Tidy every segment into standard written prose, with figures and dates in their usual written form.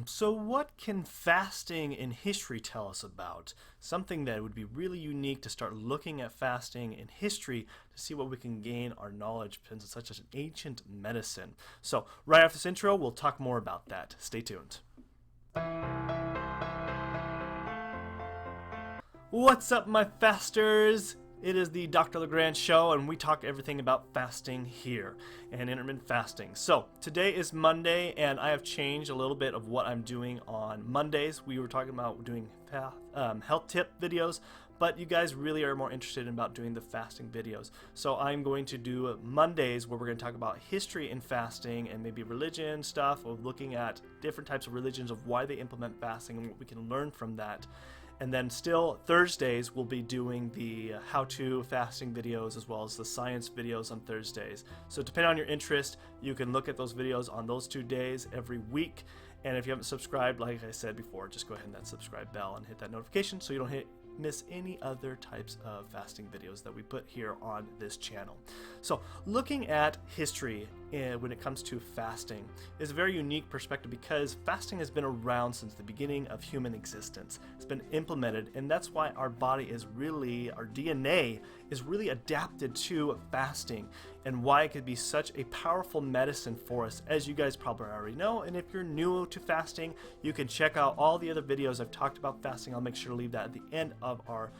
So what can fasting in history tell us about? Something that would be really unique to start looking at fasting in history to see what we can gain our knowledge since it's such an ancient medicine. So right after this intro, we'll talk more about that. Stay tuned. What's up, my fasters? It is the Dr. LeGrand show, and we talk everything about fasting here and intermittent fasting. So today is Monday, and I have changed a little bit of what I'm doing on Mondays. We were talking about doing health tip videos, but you guys really are more interested in about doing the fasting videos. So I'm going to do Mondays where we're going to talk about history in fasting and maybe religion stuff, or looking at different types of religions of why they implement fasting and what we can learn from that. And then still Thursdays we'll be doing the how-to fasting videos as well as the science videos on Thursdays. So depending on your interest, you can look at those videos on those 2 days every week. And if you haven't subscribed, like I said before, just go ahead and hit that subscribe bell and hit that notification so you don't miss any other types of fasting videos that we put here on this channel. So looking at history when it comes to fasting is a very unique perspective because fasting has been around since the beginning of human existence. It's been implemented, and that's why our body is really, our DNA is really adapted to fasting, and why it could be such a powerful medicine for us, as you guys probably already know. And if you're new to fasting, you can check out all the other videos I've talked about fasting. I'll make sure to leave that at the end of our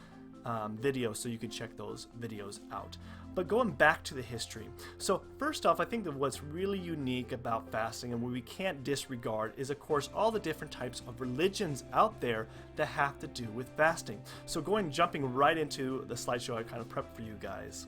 video so you can check those videos out. But going back to the history, so first off, I think that what's really unique about fasting and what we can't disregard is, of course, all the different types of religions out there that have to do with fasting. So jumping right into the slideshow I kind of prepped for you guys.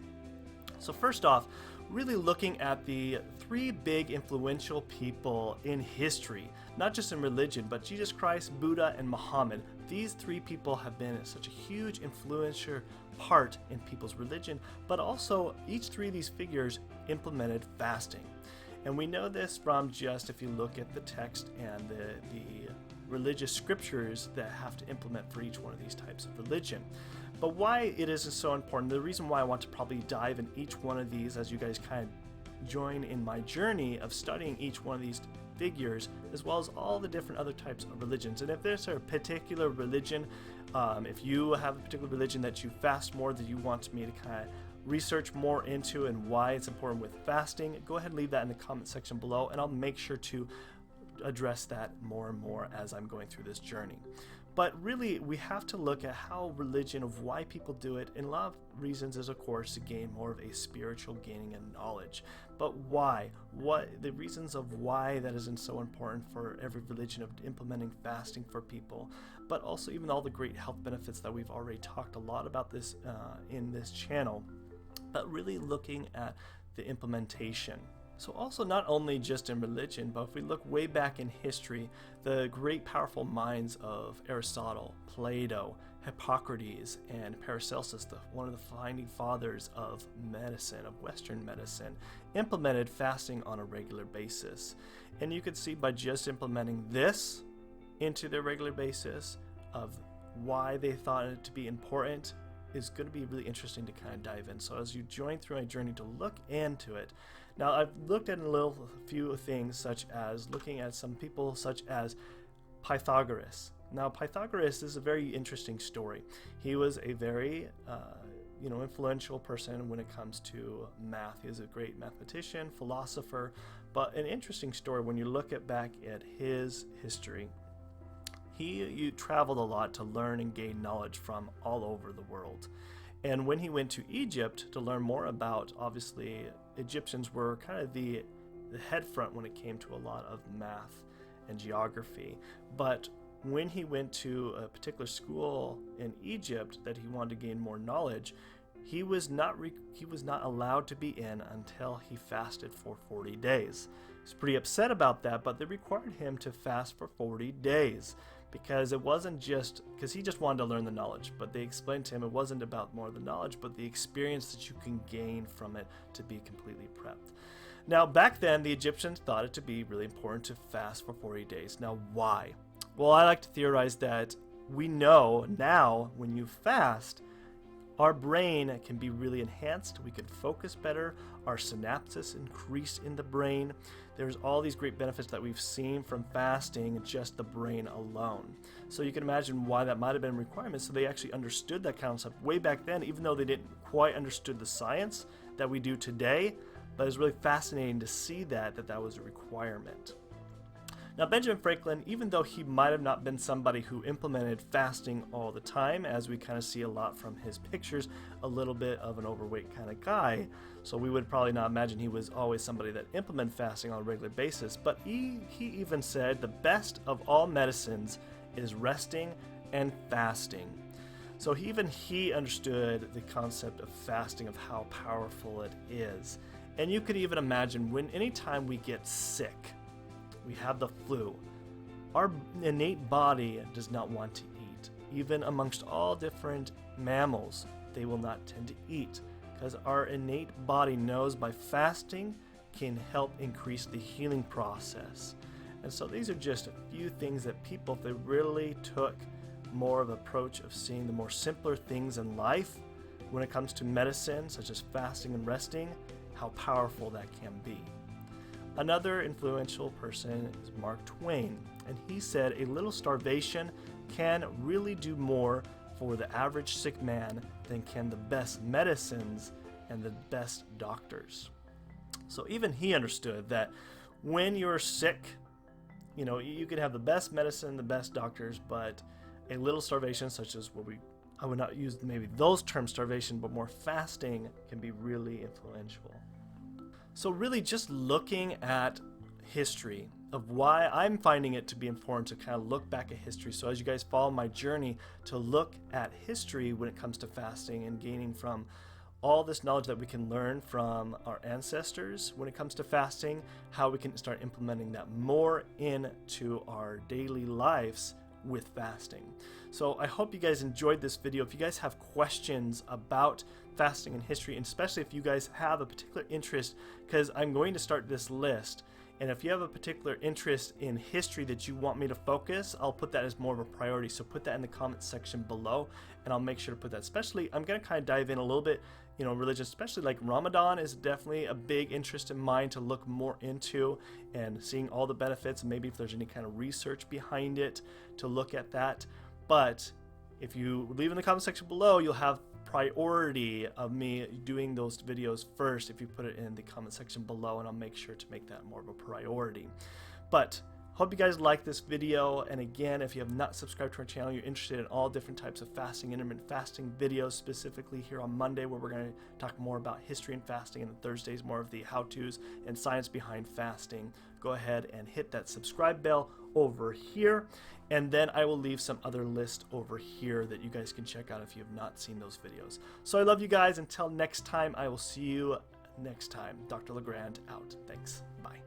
So first off, really looking at the three big influential people in history, not just in religion, but Jesus Christ, Buddha, and Muhammad. These three people have been such a huge influential part in people's religion, but also each three of these figures implemented fasting. And we know this from just if you look at the text and the religious scriptures that have to implement for each one of these types of religion. But why it is so important, the reason why I want to probably dive in each one of these as you guys kind of join in my journey of studying each one of these figures, as well as all the different other types of religions. And if there's a particular religion, if you have a particular religion that you fast more, that you want me to kind of research more into and why it's important with fasting, go ahead and leave that in the comment section below, and I'll make sure to address that more and more as I'm going through this journey. But really, we have to look at how religion, of why people do it, and a lot of reasons is, of course, to gain more of a spiritual gaining and knowledge. But why? What the reasons of why that isn't so important for every religion of implementing fasting for people, but also even all the great health benefits that we've already talked a lot about this in this channel, but really looking at the implementation. So also not only just in religion, but if we look way back in history, the great powerful minds of Aristotle, Plato, Hippocrates, and Paracelsus, one of the founding fathers of medicine, of Western medicine, implemented fasting on a regular basis. And you could see by just implementing this into their regular basis of why they thought it to be important is going to be really interesting to kind of dive in. So as you join through my journey to look into it, now I've looked at a few things, such as looking at some people such as Pythagoras. Now Pythagoras is a very interesting story. He was a very influential person when it comes to math. He was a great mathematician, philosopher, but an interesting story when you look back at his history. He traveled a lot to learn and gain knowledge from all over the world. And when he went to Egypt to learn more about, obviously, Egyptians were kind of the head front when it came to a lot of math and geography. But when he went to a particular school in Egypt that he wanted to gain more knowledge, he was not allowed to be in until he fasted for 40 days. He's pretty upset about that, but they required him to fast for 40 days. Because it wasn't just, because he just wanted to learn the knowledge, but they explained to him it wasn't about more of the knowledge, but the experience that you can gain from it to be completely prepped. Now, back then, the Egyptians thought it to be really important to fast for 40 days. Now, why? Well, I like to theorize that we know now when you fast, our brain can be really enhanced. We could focus better. Our synapses increase in the brain. There's all these great benefits that we've seen from fasting, just the brain alone. So you can imagine why that might have been a requirement. So they actually understood that concept way back then, even though they didn't quite understood the science that we do today. But it's really fascinating to see that was a requirement. Now, Benjamin Franklin, even though he might have not been somebody who implemented fasting all the time, as we kind of see a lot from his pictures, a little bit of an overweight kind of guy, so we would probably not imagine he was always somebody that implemented fasting on a regular basis, but he even said the best of all medicines is resting and fasting. So even he understood the concept of fasting, of how powerful it is. And you could even imagine anytime we get sick, we have the flu, our innate body does not want to eat. Even amongst all different mammals, they will not tend to eat because our innate body knows by fasting can help increase the healing process. And so these are just a few things that people, if they really took more of an approach of seeing the more simpler things in life when it comes to medicine, such as fasting and resting, how powerful that can be. Another influential person is Mark Twain, and he said a little starvation can really do more for the average sick man than can the best medicines and the best doctors. So even he understood that when you're sick, you can have the best medicine, the best doctors, but a little starvation, such as I would not use maybe those terms starvation, but more fasting, can be really influential. So really just looking at history of why I'm finding it to be important to kind of look back at history. So as you guys follow my journey to look at history when it comes to fasting and gaining from all this knowledge that we can learn from our ancestors when it comes to fasting, how we can start implementing that more into our daily lives with fasting. So I hope you guys enjoyed this video. If you guys have questions about fasting and history, and especially if you guys have a particular interest, because I'm going to start this list, and if you have a particular interest in history that you want me to focus, I'll put that as more of a priority. So put that in the comment section below, and I'll make sure to put that. Especially, I'm going to kind of dive in a little bit, religion, especially like Ramadan is definitely a big interest in mine to look more into, and seeing all the benefits, and maybe if there's any kind of research behind it to look at that. But if you leave in the comment section below, you'll have priority of me doing those videos first if you put it in the comment section below, and I'll make sure to make that more of a priority. But hope you guys like this video, and again, if you have not subscribed to our channel, you're interested in all different types of fasting, intermittent fasting videos, specifically here on Monday where we're going to talk more about history and fasting, and then Thursdays more of the how-tos and science behind fasting, go ahead and hit that subscribe bell over here, and then I will leave some other list over here that you guys can check out if you have not seen those videos. So I love you guys. Until next time, I will see you next time. Dr. LeGrand out. Thanks. Bye.